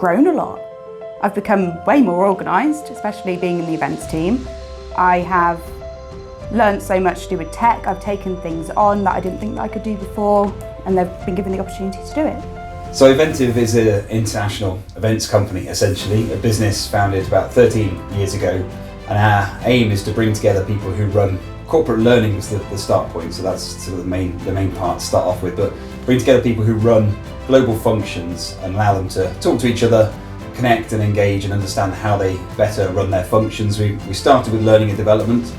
grown a lot. I've become way more organised, especially being in the events team. I have learned so much to do with tech. I've taken things on that I didn't think that I could do before, and they've been given the opportunity to do it. So iVentiv is an international events company, essentially, a business founded about 13 years ago, and our aim is to bring together people who run corporate learning was the start point, so that's sort of the main part to start off with, but bring together people who run global functions and allow them to talk to each other, connect and engage and understand how they better run their functions. We started with learning and development.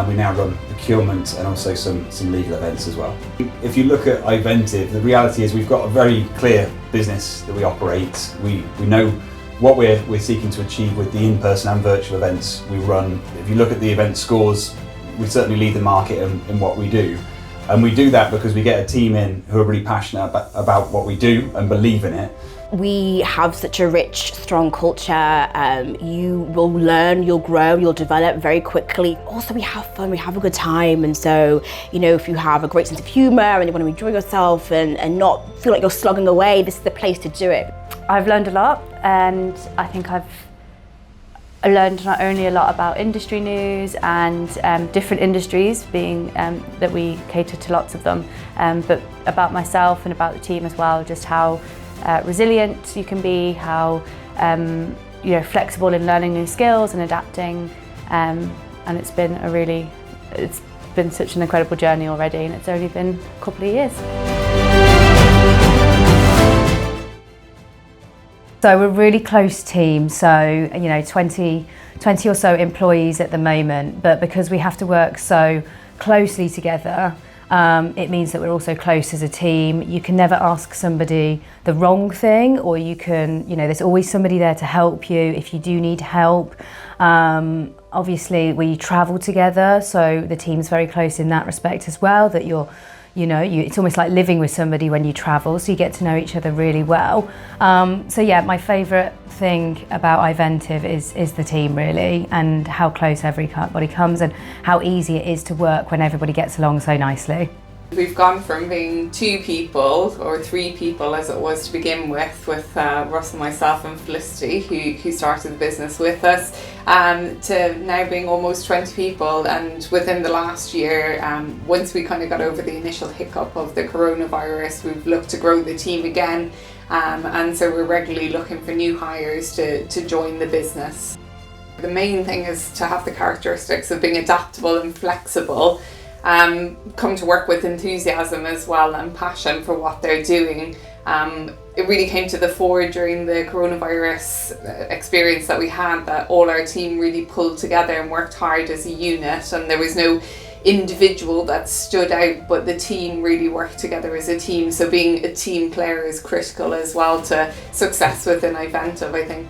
We now run procurement and also some legal events as well. If you look at iVentiv, the reality is we've got a very clear business that we operate. We know what we're seeking to achieve with the in-person and virtual events we run. If you look at the event scores, we certainly lead the market in what we do. And we do that because we get a team in who are really passionate about what we do and believe in it. We have such a rich, strong culture. You will learn, you'll grow, you'll develop very quickly. Also, we have fun, we have a good time. And so, if you have a great sense of humour and you want to enjoy yourself and not feel like you're slogging away, this is the place to do it. I've learned a lot, and I think I've learned not only a lot about industry news and different industries, being that we cater to lots of them, but about myself and about the team as well, just how resilient you can be, how flexible in learning new skills and adapting, and it's been such an incredible journey already, and it's only been a couple of years. So we're a really close team, so 20 or so employees at the moment, but because we have to work so closely together, it means that we're also close as a team. You can never ask somebody the wrong thing, or you can, there's always somebody there to help you if you do need help. Obviously we travel together, so the team's very close in that respect as well, that it's almost like living with somebody when you travel, so you get to know each other really well. So yeah, my favourite thing about iVentiv is the team really, and how close everybody comes and how easy it is to work when everybody gets along so nicely. We've gone from being 2 people, or 3 people as it was to begin with Russell, myself and Felicity, who started the business with us, to now being almost 20 people. And within the last year, once we kind of got over the initial hiccup of the coronavirus, we've looked to grow the team again, and so we're regularly looking for new hires to join the business. The main thing is to have the characteristics of being adaptable and flexible, come to work with enthusiasm as well and passion for what they're doing. It really came to the fore during the coronavirus experience that we had, that all our team really pulled together and worked hard as a unit, and there was no individual that stood out, but the team really worked together as a team. So being a team player is critical as well to success within iVentiv, I think.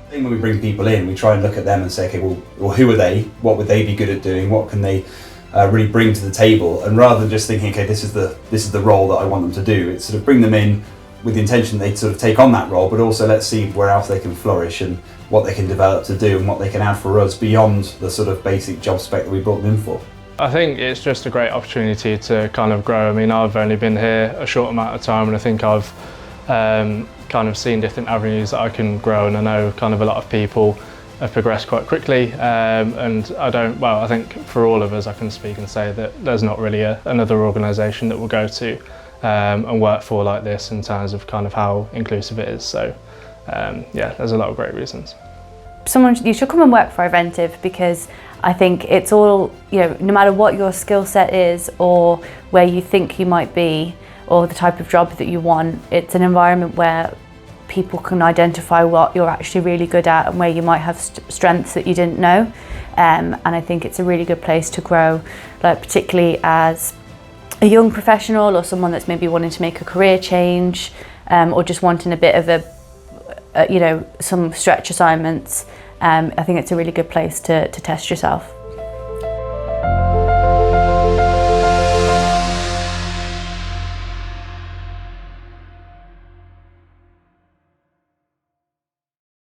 When we bring people in, we try and look at them and say, okay, well who are they? What would they be good at doing? What can they really bring to the table? And rather than just thinking, okay, this is the role that I want them to do, it's sort of bring them in with the intention they sort of take on that role, but also let's see where else they can flourish and what they can develop to do and what they can add for us beyond the sort of basic job spec that we brought them in for. I think it's just a great opportunity to kind of grow. I mean, I've only been here a short amount of time, and I think I've kind of seen different avenues that I can grow, and I know kind of a lot of people have progressed quite quickly, and I think for all of us I can speak and say that there's not really another organisation that we'll go to and work for like this in terms of kind of how inclusive it is. So yeah, there's a lot of great reasons. You should come and work for iVentiv, because I think it's all, no matter what your skill set is or where you think you might be or the type of job that you want, it's an environment where people can identify what you're actually really good at and where you might have strengths that you didn't know, and I think it's a really good place to grow, like particularly as a young professional or someone that's maybe wanting to make a career change, or just wanting a bit of some stretch assignments. I think it's a really good place to test yourself.